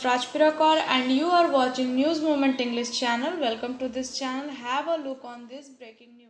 myself Rajpira Kaur and you are watching News Moment English channel. Welcome to this channel. Have a look on this breaking news.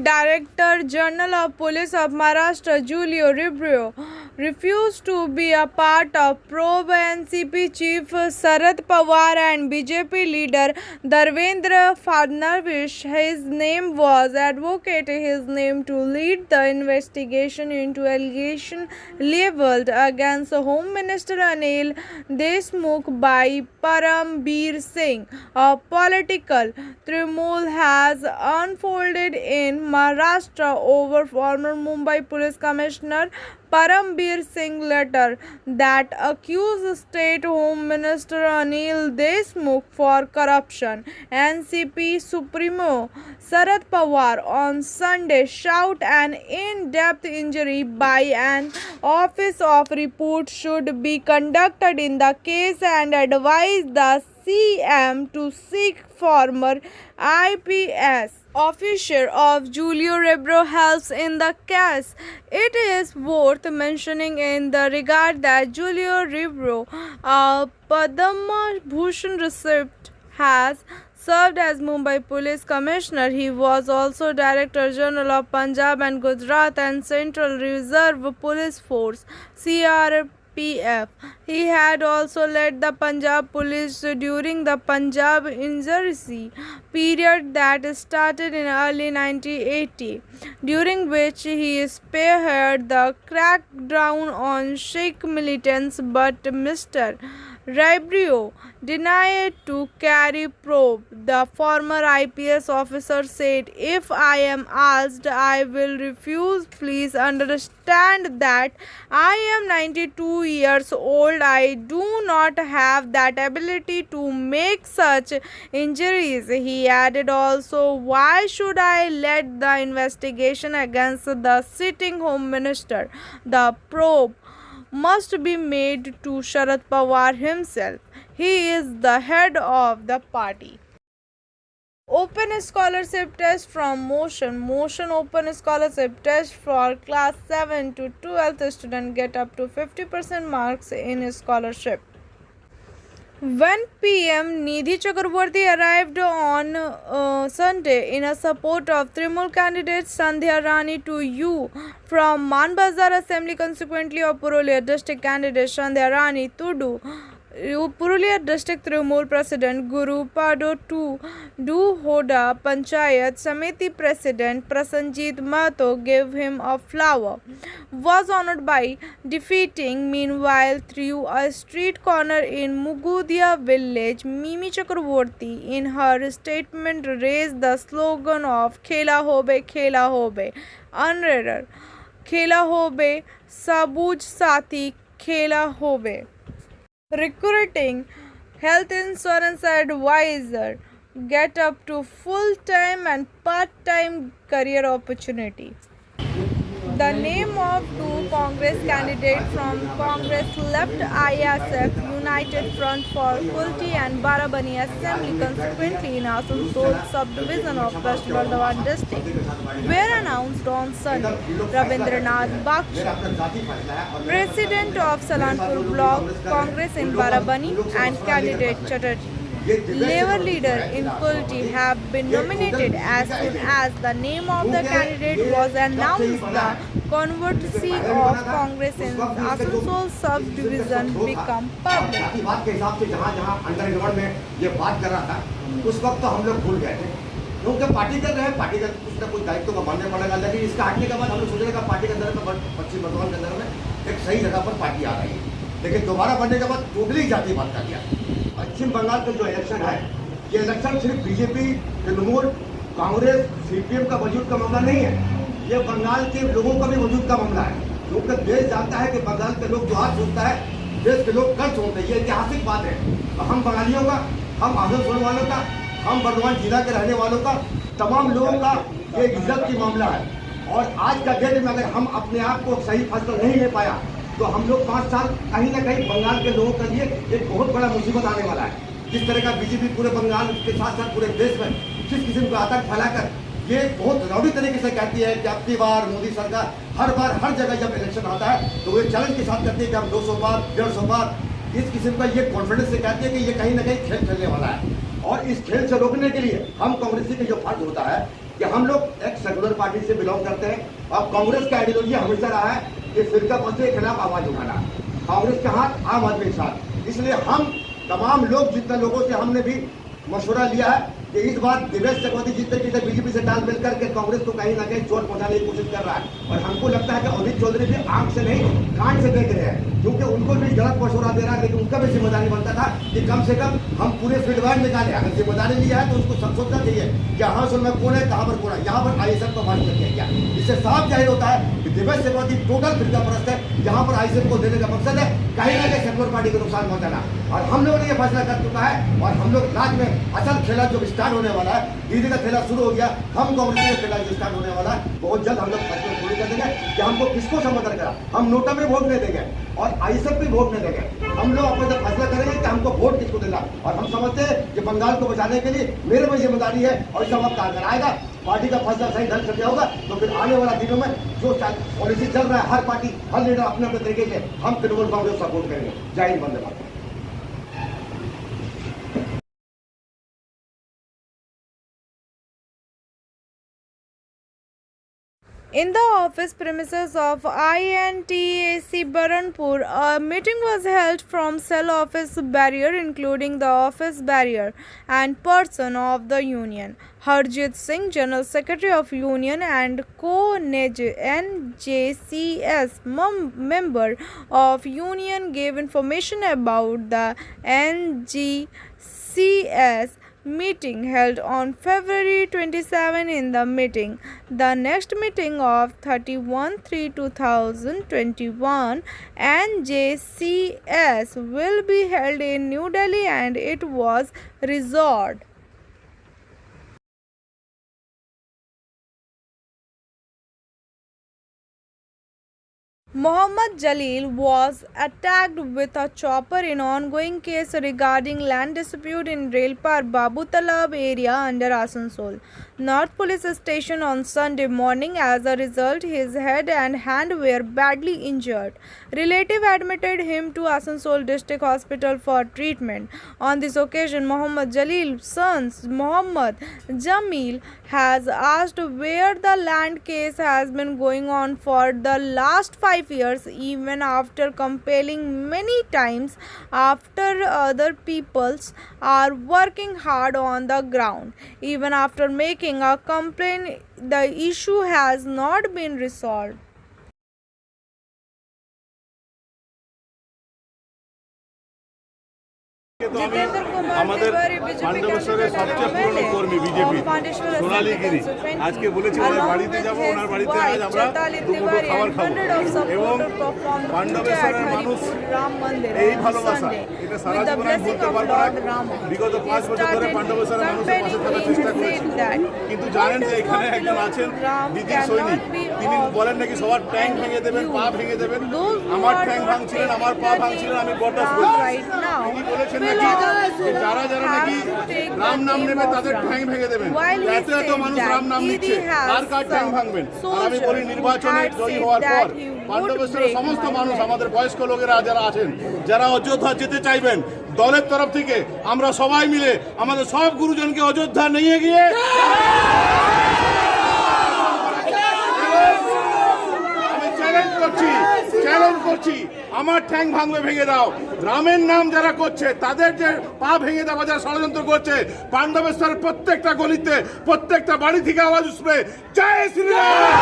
Director General of Police of Maharashtra Julio Ribro refused to be a part of probe. NCP Chief Sharad Pawar and BJP leader Devendra Fadnavis, his name was advocated his name to lead the investigation into allegation leveled against Home Minister Anil Deshmukh by Parambir Singh. A political turmoil has unfolded in Maharashtra over former Mumbai Police Commissioner Parambir Singh letter that accused State Home Minister Anil Deshmukh for corruption. NCP Supremo Sharad Pawar on Sunday shouted an in-depth inquiry by an office of report should be conducted in the case and advised the CM to seek former IPS officer of Julio Ribro helps in the case. It is worth mentioning in the regard that Julio Ribro, a Padma Bhushan recipient, has served as Mumbai Police Commissioner. He was also Director General of Punjab and Gujarat and Central Reserve Police Force (CRPF). He had also led the Punjab Police during the Punjab insurgency period that started in early 1980, during which he spearheaded the crackdown on Sikh militants, but Mr. Ribro denied to carry probe. The former IPS officer said, "If I am asked, I will refuse. Please understand that I am 92 years old. I do not have that ability to make such injuries." He added also, "Why should I lead the investigation against the sitting Home Minister? The probe must be made to Sharad Pawar himself. He is the head of the party." Open scholarship test from Motion. Motion Open Scholarship Test for class 7 to 12th students get up to 50% marks in scholarship. When PM Nidhi Chakraborty arrived on Sunday in a support of Trinamool candidate Sandhya Rani to U from Manbazar Assembly, consequently of Purulia district candidate Sandhya Rani Tudu, Purulia district Trinamool president Guru Pado to Du Hoda Panchayat Samiti president Prasanjit Mato gave him a flower, was honored by defeating. Meanwhile, through a street corner in Mugudia village, Mimi Chakraborty in her statement raised the slogan of Khela Hobe Unreader Khela Hobe Sabuj Sati Khela Hobe. Recruiting health insurance advisor, get up to full-time and part-time career opportunity. The name of two Congress candidates from Congress left ISF United Front for Kulti and Barabani Assembly, consequently in Asansol subdivision of West Bardhaman district, were announced on Sunday. Ravindranath Baksha, President of Salanpur Block Congress in Barabani, and candidate Chatterjee, Labour leader in Kulti, have been nominated. As soon as the name of the candidate was announced, the controversy of Congress in Asansol subdivision became public. बात के हिसाब से जहाँ underground में ये बात कर रहा था, उस वक्त तो हम लोग भूल गए थे, क्योंकि पार्टी कर रहे हैं, पार्टी का कुछ ना कुछ दायित्व को मानने पड़ेगा। लेकिन इसका हटने के बाद हम लोग सोच रहे हैं पार्टी के अंदर में पश्चिम बर्धमान के अंदर में एक सही जगह पर पार्टी आ रही है, लेकिन दोबारा बनने के बाद टोटली जाति बात कर दिया। पश्चिम बंगाल का जो इलेक्शन है, ये इलेक्शन सिर्फ बीजेपी, तृणमूल कांग्रेस, सीपीएम का वजूद का मामला नहीं है, ये बंगाल के लोगों का भी वजूद का मामला है। क्योंकि देश जानता है कि बंगाल के लोग जो हाथ छूटता है, देश के लोग कर छोड़ते हैं, ये ऐतिहासिक बात है। तो हम बंगालियों का, हम आसनसोल वालों का, हम बर्धमान जिला के रहने वालों का, तमाम लोगों का ये इज्जत की मामला है। और आज का डेट में अगर हम अपने आप को सही फैसला नहीं ले पाया, तो हम लोग 5 साल कहीं ना कहीं बंगाल के लोगों के लिए एक बहुत बड़ा मुसीबत आने वाला है। जिस तरह का बीजेपी पूरे बंगाल के साथ साथ पूरे देश में जिस किस्म का आतंक फैलाकर ये बहुत रौड़ी तरीके से कहती है कि अब की बार मोदी सरकार हर बार हर जगह जब इलेक्शन आता है तो वो चैलेंज के साथ कहती है कि हम 200 बार 150 बार इस किस्म का ये कॉन्फिडेंस से कहती है कि ये कहीं ना कहीं खेल खेलने वाला है। और इस खेल से रोकने के लिए हम कांग्रेसी के जो फर्ज होता है कि हम लोग एक सेकुलर पार्टी से बिलोंग करते हैं और कांग्रेस का आइडियोलॉजी हमेशा रहा है कि फिरकापंथी के खिलाफ आवाज उठाना, कांग्रेस के हाथ आम आदमी के साथ। इसलिए हम तमाम लोग जितने लोगों से हमने भी मशवरा लिया है कि इस बार दिवेश चक्रवर्ती जिस तरीके से बीजेपी से तालमेल करके कांग्रेस को कहीं ना कहीं चोट पहुंचाने की कोशिश कर रहा है और हमको लगता है कि अमित चौधरी भी आंख से नहीं कान से देख रहे हैं, क्योंकि उनको भी गलत मशवरा दे रहा है। लेकिन उनका भी जिम्मेदारी बनता था कि कम से कम हम पूरे फीडबैक निकालें। अगर जिम्मेदारी लिया है तो उसको सब सोचना चाहिए कि हाँ सुन में कौन है, कहाँ पर कौन है, यहाँ पर आईएसएफ को मार्च किया गया। इससे साफ जाहिर होता है कि दिवेश चक्रवर्ती टोटल फिरकापरस्त है, जहाँ पर आईएसएफ को देने का मकसद है कहीं ना कहीं सेकुलर पार्टी को नुकसान पहुंचाना। और हम लोगों ने ये फैसला कर चुका है और हम लोग राज्य में असल खेला जो स्टार्ट होने वाला है, दीदी का खेला शुरू हो गया, हम कांग्रेस का खेला जो स्टार्ट होने वाला है बहुत जल्द हम लोग फैसला शुरू कर देंगे कि हमको किसको समर्थन करा। हम नोटा में वोट नहीं देंगे और आईएसएफ भी वोट नहीं देंगे। हम लोग अपने फैसला करेंगे कि हमको वोट किसको देना। और हम समझते हैं कि बंगाल को बचाने के लिए मेरे पर जिम्मेदारी है और इस वक्त अगर आएगा पार्टी का फैसला सही ढंग से किया होगा तो फिर आने वाला दिनों में जो पॉलिसी चल रहा है हर पार्टी हर लीडर अपने अपने तरीके से हम तृणमूल कांग्रेस सपोर्ट करेंगे। जय Hind, Vande Mataram. In the office premises of INTAC Baranpur, a meeting was held from cell office barrier including the office barrier and person of the union. Harjit Singh, General Secretary of Union and co-NJCS member of Union, gave information about the NGCS meeting held on February 27 in the meeting. The next meeting of 31/3/2021 NJCS will be held in New Delhi and it was resolved. Mohammad Jalil was attacked with a chopper in ongoing case regarding land dispute in Railpar Babu Talab area under Asansol North Police Station on Sunday morning. As a result, his head and hand were badly injured. Relative admitted him to Asansol District Hospital for treatment. On this occasion, Mohammad Jalil's son Mohammad Jamil has asked where the land case has been going on for the last 5 years, even after compelling many times after other peoples are working hard on the ground. Even after making a complaint, the issue has not been resolved. আমাদের পাণ্ডবেশ্বরের সবচেয়ে পুরনো কর্মী BJP সোনালী গিরি আজকে বলেছি ওনার বাড়িতে যাব, ওনার বাড়িতে আজ আমরা দুপুরে খাবার খাবো এবং পাণ্ডবেশ্বরের মানুষ এই ভালোবাসা এটা সারা জীবন আমি বলতে পারবো না। বিগত 5 বছর ধরে পাণ্ডবেশ্বরের মানুষের পাশে থাকার চেষ্টা করেছি, কিন্তু জানেন যে এখানে একজন আছেন দিদির সৈনিক, তিনি বলেন নাকি সবার ট্যাঙ্ক ভেঙে দেবেন, পা ভেঙে দেবেন। আমার ট্যাঙ্ক ভাঙছিলেন, আমার পা ভাঙছিলেন, আমি বরদাস্ত করি। তিনি বলেছেন যারা যারা নাকি রাম নাম নেবে তাদের ঠ্যাং ভেঙে দেবেন। এত এত মানুষ রাম নাম নিচ্ছে, কার কার ঠ্যাং ভাঙবেন? আর আমি বলি নির্বাচনে জয়ী হওয়ার পর পাণ্ডবেশ্বরের সমস্ত মানুষ, আমাদের বয়স্ক লোকেরা যারা আছেন, যারা অযোধ্যা যেতে চাইবেন, দলের তরফ থেকে আমরা সবাই মিলে আমাদের সব গুরুজনকে অযোধ্যা নিয়ে গিয়ে চ্যালেঞ্জ করছি, আমার ঠ্যাং ভাঙবে ভেঙে দাও। রামের নাম যারা করছে তাদের যে পা ভেঙে দেওয়া যারা ষড়যন্ত্র করছে, পাণ্ডবেশ্বরের প্রত্যেকটা গলিতে প্রত্যেকটা বাড়ি থেকে আওয়াজ উঠবে জয় Shriram.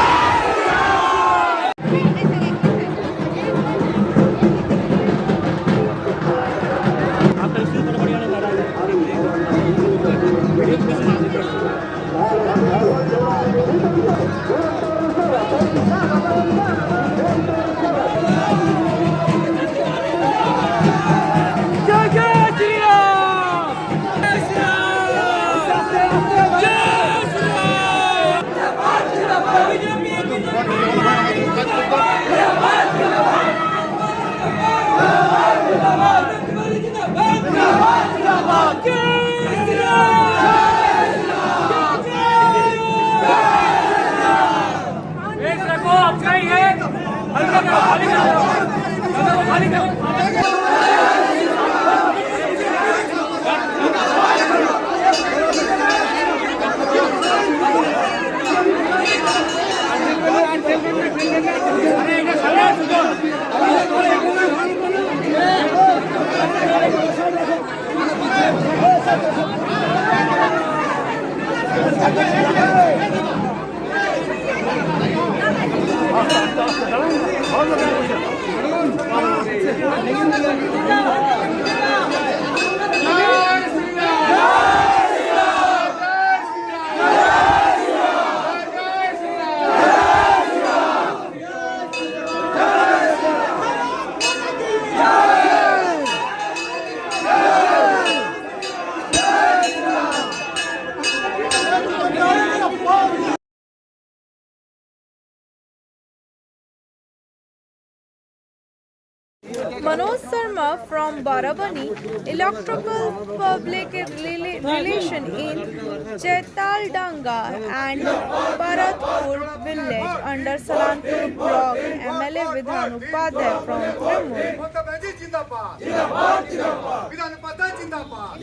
Manoj Sharma from Barabani, Electrical Public Relation in Chaitaldanga and Bharatpur village under Salanpur block, MLA Vidhan Upadhyay from Trimur. Mamata Banerjee जिंदाबाद जिंदाबाद जिंदाबाद विधान पाता जिंदाबाद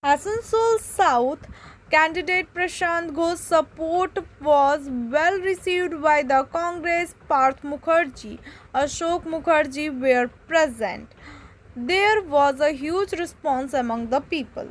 Asansol South candidate Prashant Ghosh's support was well received by the Congress. Parth Mukherjee, Ashok Mukherjee were present. There was a huge response among the people.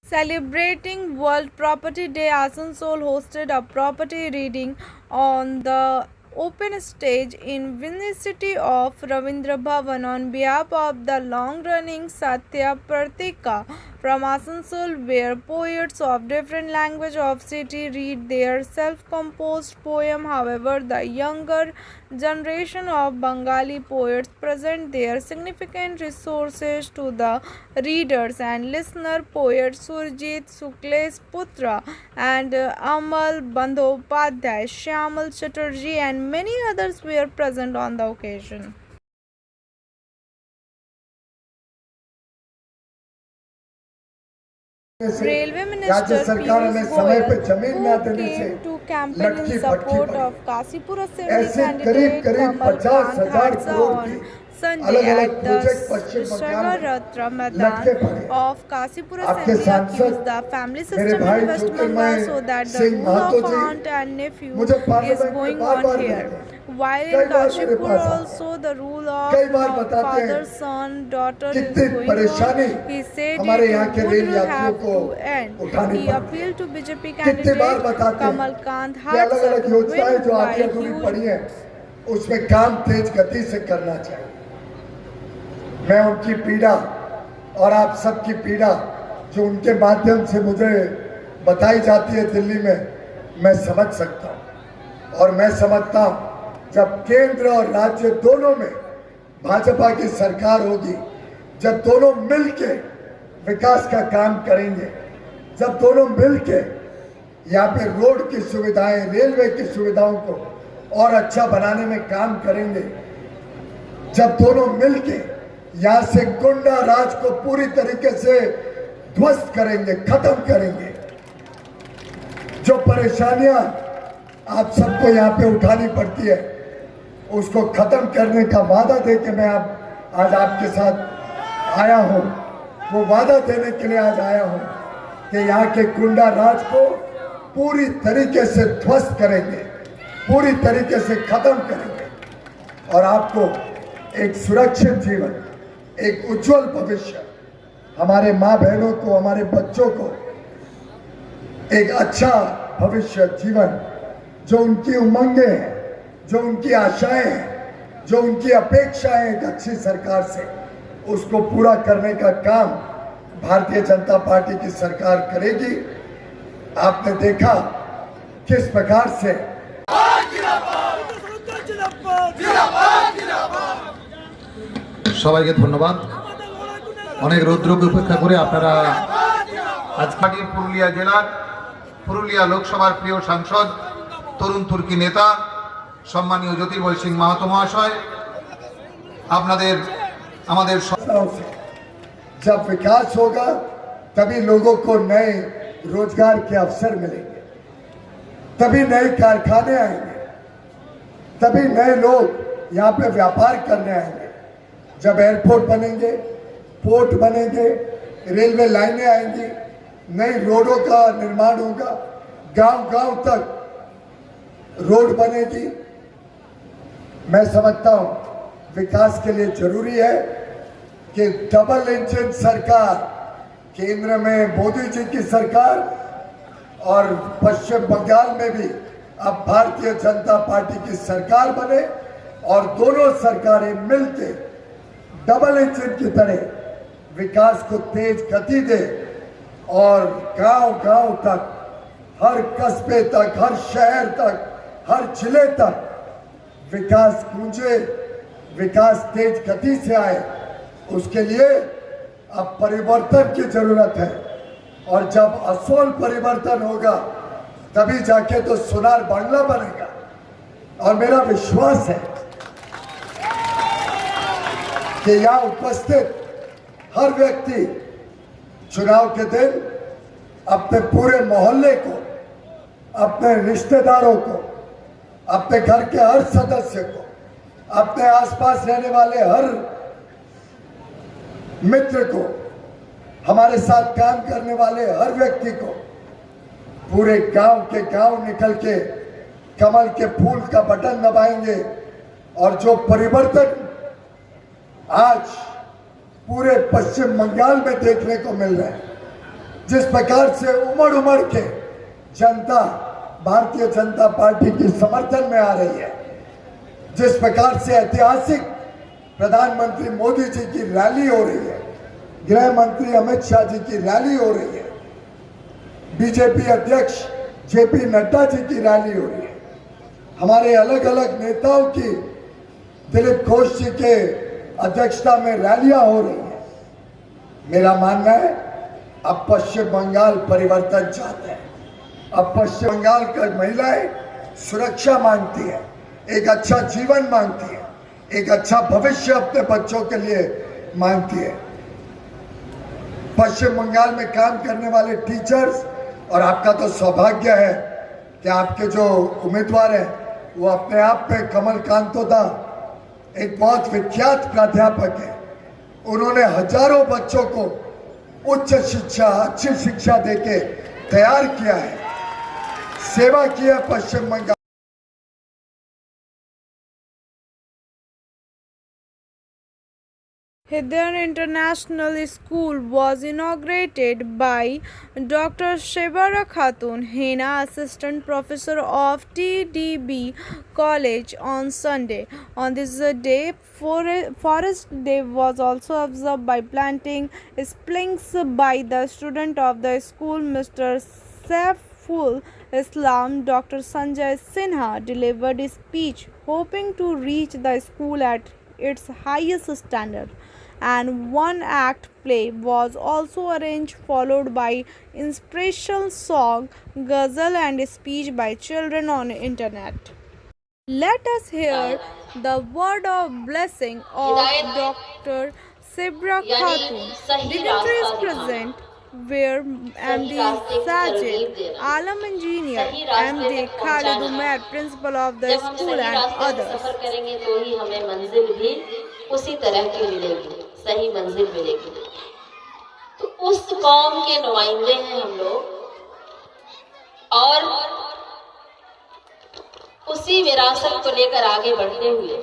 Celebrating World Property Day, Asansol hosted a property reading on the open stage in Vicinity of Ravindra Bhavan on behalf of the long-running Satya Pratika from Asansol, where poets of different language of city read their self-composed poem. However, the younger generation of Bengali poets present their significant resources to the readers and listener. Poet Surjit Sukle's Putra and Amal Bandhopadhyay, Shyamal Chatterjee and many others were present on the occasion. Railway Minister Piyush Goyal, who came to campaign in support of Kasipur Assembly candidate Kamalkant Hadsa on Sunday at the Shagaratra Maidan of Kasipur Assembly, accused the family system in West Bengal so that the rule of aunt and nephew is going on here. While in Kashipur also the rule of father, son, daughter is going on, he said it would have to end. He appealed to BJP candidate Kamalkant Hadsa to win by huge. उसमें काम तेज गति से करना चाहिए। मैं उनकी पीड़ा और आप सबकी पीड़ा जो उनके माध्यम से मुझे बताई जाती है दिल्ली में, मैं समझ सकता हूँ। और मैं समझता हूँ जब केंद्र और राज्य दोनों में भाजपा की सरकार होगी, जब दोनों मिलके विकास का काम करेंगे, जब दोनों मिलके यहाँ पे रोड की सुविधाएं, रेलवे की सुविधाओं को और अच्छा बनाने में काम करेंगे, जब दोनों मिलके यहाँ से गुंडा राज को पूरी तरीके से ध्वस्त करेंगे, खत्म करेंगे, जो परेशानियां आप सबको यहाँ पे उठानी पड़ती है उसको खत्म करने का वादा देके मैं आज आपके साथ आया हूँ। वो वादा देने के लिए आज आया हूँ कि यहाँ के गुंडा राज को पूरी तरीके से ध्वस्त करेंगे, पूरी तरीके से खत्म करेंगे और आपको एक सुरक्षित जीवन, एक उज्जवल भविष्य, हमारे माँ बहनों को, हमारे बच्चों को एक अच्छा भविष्य जीवन, जो उनकी उमंगें हैं, जो उनकी आशाएं हैं, जो उनकी अपेक्षाएं एक अच्छी सरकार से, उसको पूरा करने का काम भारतीय जनता पार्टी की सरकार करेगी। आपने देखा किस प्रकार से সবাইকে ধন্যবাদ। অনেক রৌদ্রকে উপেক্ষা করে আপনারা আজকে পুরুলিয়া জেলার পুরুলিয়া লোকসভার প্রিয় সাংসদ তরুণ তুর্কি নেতা সম্মানীয় জ্যোতির্ময় সিং মাহাতো মহাশয় আপনাদের আমাদের जब विकास होगा तभी लोगों को नए रोजगार के अवसर मिलेंगे, तभी नए कारखाने आएंगे, तभी नए लोग यहाँ पे व्यापार करने आएंगे। जब एयरपोर्ट बनेंगे, पोर्ट बनेंगे, रेलवे लाइनें आएंगी, नई रोडों का निर्माण होगा, गांव-गांव तक रोड बनेगी। मैं समझता हूँ विकास के लिए जरूरी है कि डबल इंजन सरकार, केंद्र में मोदी जी की सरकार और पश्चिम बंगाल में भी अब भारतीय जनता पार्टी की सरकार बने और दोनों सरकारें मिलकर डबल इंजन की तरह विकास को तेज गति दे और गांव-गांव तक, हर कस्बे तक, हर शहर तक, हर जिले तक विकास गूंजे, विकास तेज गति से आए। उसके लिए अब परिवर्तन की जरूरत है और जब असोल परिवर्तन होगा तभी जाके तो सोनार बांग्ला बनेगा। और मेरा विश्वास है कि यहाँ उपस्थित हर व्यक्ति चुनाव के दिन अपने पूरे मोहल्ले को, अपने रिश्तेदारों को, अपने घर के हर सदस्य को, अपने आसपास रहने वाले हर मित्र को, हमारे साथ काम करने वाले हर व्यक्ति को पूरे गांव के गांव निकल के कमल के फूल का बटन दबाएंगे और जो परिवर्तन आज पूरे पश्चिम बंगाल में देखने को मिल रहा है, जिस प्रकार से उमड़ उमड़ के जनता भारतीय जनता पार्टी की समर्थन में आ रही है, जिस प्रकार से ऐतिहासिक प्रधानमंत्री मोदी जी की रैली हो रही है, गृह मंत्री अमित शाह जी की रैली हो रही है, बीजेपी अध्यक्ष जेपी नड्डा जी की रैली हो रही है, हमारे अलग अलग नेताओं की दिलीप घोष जी के अध्यक्षता में रैलियां हो रही हैं। मेरा मानना है अब पश्चिम बंगाल परिवर्तन चाहते हैं। अब पश्चिम बंगाल की महिलाएं सुरक्षा मांगती है, एक अच्छा जीवन मांगती है, एक अच्छा भविष्य अपने बच्चों के लिए मांगती है। पश्चिम बंगाल में काम करने वाले टीचर्स, और आपका तो सौभाग्य है कि आपके जो उम्मीदवार हैं वो अपने आप में कमल कांतोदा एक बहुत विख्यात प्राध्यापक है। उन्होंने हजारों बच्चों को उच्च शिक्षा, अच्छी शिक्षा देके तैयार किया है, सेवा की है पश्चिम Bengal. Hidden International School was inaugurated by Dr. Shebara Khatun, Hena, Assistant Professor of TDB College, on Sunday. On this day, Forest Day was also observed by planting splings by the student of the school, Mr. Saiful Islam. Dr. Sanjay Sinha delivered a speech hoping to reach the school at its highest standard, and one act play was also arranged, followed by inspirational song, ghazal and speech by children on internet. Let us hear the word of blessing of Dr. Shebara Khatun. Dignitary is present where MD Sajid Alam, Engineer MD Khalid Umair, Principal of the school, and others. सफर करेंगे तो ही हमें मंजिल भी उसी तरह की मिलेगी, सही मंजिल मिलेगी। तो उस कौम के नुमाइंदे हैं हम लोग और उसी विरासत को लेकर आगे बढ़ते हुए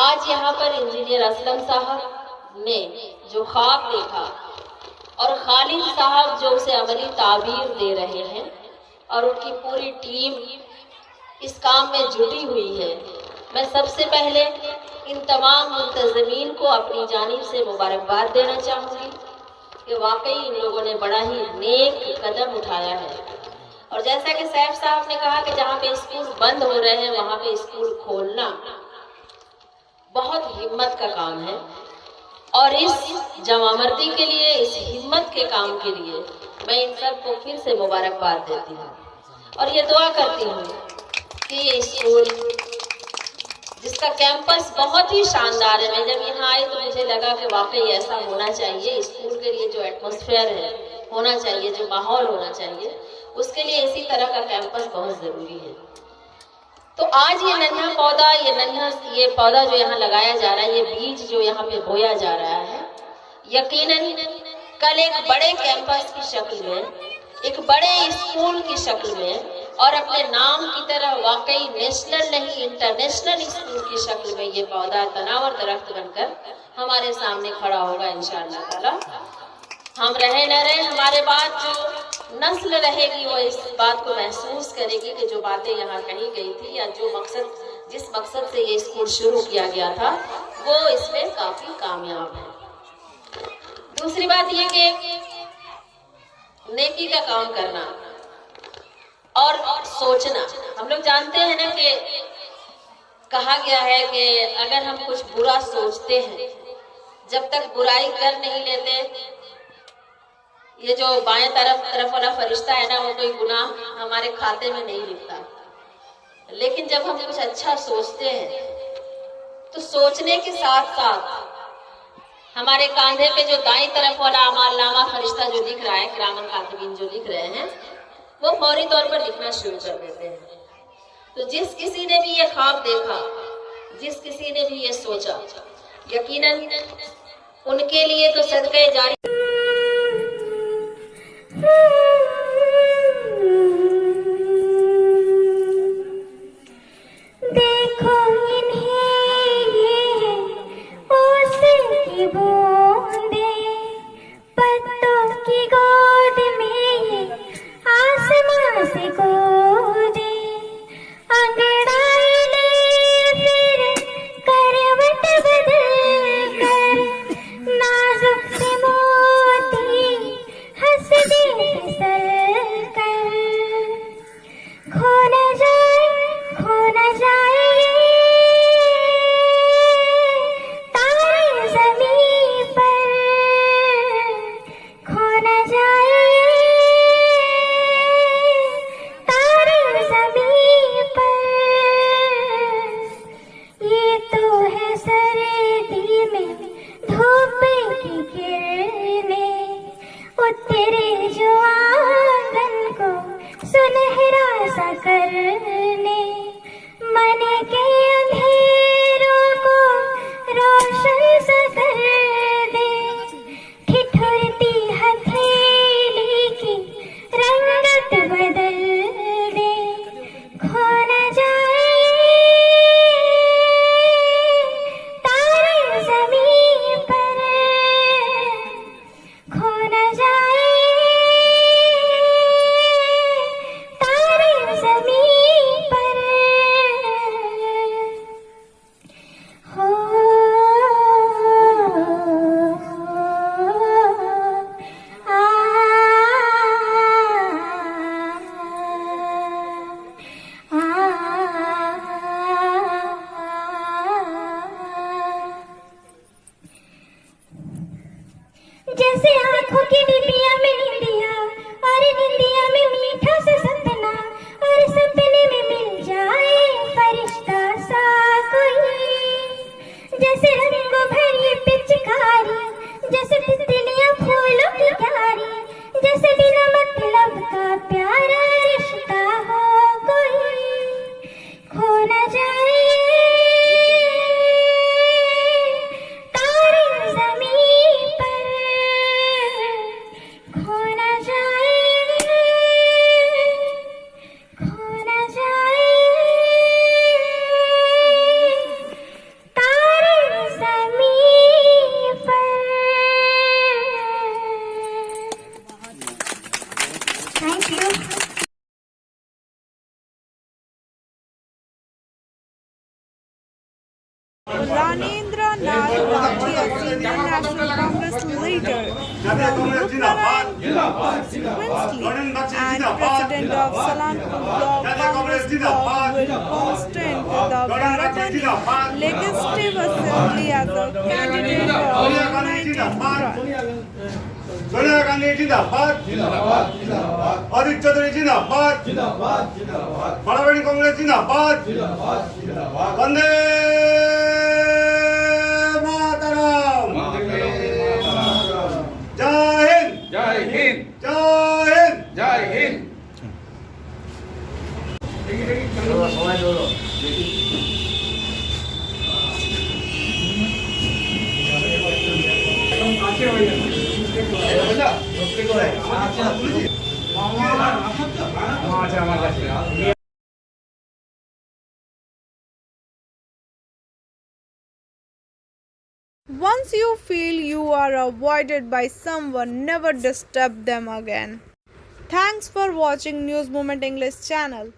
आज यहाँ पर इंजीनियर असलम साहब ने जो ख्वाब देखा और खालिद साहब जो उसे अमली ताबीर दे रहे हैं और उनकी पूरी टीम इस काम में जुटी हुई है, मैं सबसे पहले इन तमाम मुंतज़मीन को अपनी जानिब से मुबारकबाद देना चाहूँगी कि वाकई इन लोगों ने बड़ा ही नेक कदम उठाया है। और जैसा कि सैफ साहब ने कहा कि जहाँ पे स्कूल बंद हो रहे हैं वहाँ पे स्कूल खोलना बहुत हिम्मत का काम है। और इस जमामर्दी के लिए, इस हिम्मत के काम के लिए मैं इन सब को फिर से मुबारकबाद देती हूँ और ये दुआ करती हूँ कि ये स्कूल जिसका कैंपस बहुत ही शानदार है, मैं जब यहाँ आई तो मुझे लगा कि वाकई ऐसा होना चाहिए। स्कूल के लिए जो एटमॉस्फेयर है होना चाहिए, जो माहौल होना चाहिए, उसके लिए इसी तरह का कैंपस बहुत ज़रूरी है। तो आज ये नन्हा पौधा, ये पौधा जो यहाँ लगाया जा रहा है, ये बीज जो यहाँ पे बोया जा रहा है, यकीनन कल एक बड़े कैंपस की शक्ल में, एक बड़े स्कूल की शक्ल में और अपने नाम की तरह वाकई नेशनल नहीं इंटरनेशनल स्कूल की शक्ल में ये पौधा तनावर दरख्त बनकर हमारे सामने खड़ा होगा इंशाअल्लाह ताला। हम रहे न रहे, हमारे बाद जो नस्ल रहेगी वो इस बात को महसूस करेगी कि जो बातें यहाँ कही गई थी या जिस मकसद से ये स्कूल शुरू किया गया था वो इसमें काफी कामयाब है। दूसरी बात ये कि नेकी का काम करना और सोचना। हम लोग जानते हैं ना कि कहा गया है कि अगर हम कुछ बुरा सोचते हैं, जब तक बुराई कर नहीं लेते, ये जो बाएं तरफ वाला फरिश्ता है ना, वो कोई गुनाह हमारे खाते में नहीं लिखता। लेकिन जब हम कुछ अच्छा सोचते हैं तो सोचने के साथ साथ हमारे कांधे पे जो दाईं तरफ वाला अमालनामा फरिश्ता जो लिख रहा है, किरामन कातिबीन जो लिख रहे हैं, वो फौरी तौर पर लिखना शुरू कर देते हैं। तो जिस किसी ने भी ये ख्वाब देखा, जिस किसी ने भी ये सोचा, यकीनन उनके लिए तो सदक़े जारी। देखो इन्हें ये ओस की बूंदें, पत्तों की गोद में ये आसमां से कूदे, अंगड़ाई ले फिर करवट बदल कर, नाजुक से मोती हंस दे फिसल कर, खो न जाए तारे ज़मीं पर, खो न जाए तारे ज़मीं पर। ये तो है सर्दी में धूप की किरणें, उतरे जो आंगन को सुनहरा सा करने, मन के अंधेरों को रोशन सा कर दे, ठिठुरती हथेली की रंगत बदल दे, खो न जाए तारे ज़मीं पर, खो न जाए तारे ज़मीं पर। हो जैसे आंखों की डिबिया में निंदिया, और निंदिया में मीठा सा सपना, और सपने में मिल जाए फरिश्ता सा कोई, जैसे रंगों भरी पिचकारी, जैसे तितलियां फूलों की क्यारी, जैसे बिना मतलब का प्यारा रिश्ता हो कोई, खो न जाए तारे ज़मीं पर, खो न Bhatia, senior National Congress leader from Ruparan constituency and president of Salanpur Block Congress Block, will contest the Baratani Legislative Assembly as a candidate of United Front. Sonia Gandhi जिंदाबाद अजित चौधरी जिंदाबाद बड़ावाड़ी कांग्रेस जिंदाबाद वंदे मातरम जय हिंद जय हिंद जय हिंद जय Hind Once you feel you are avoided by someone, never disturb them again. Thanks for watching News Moment English channel.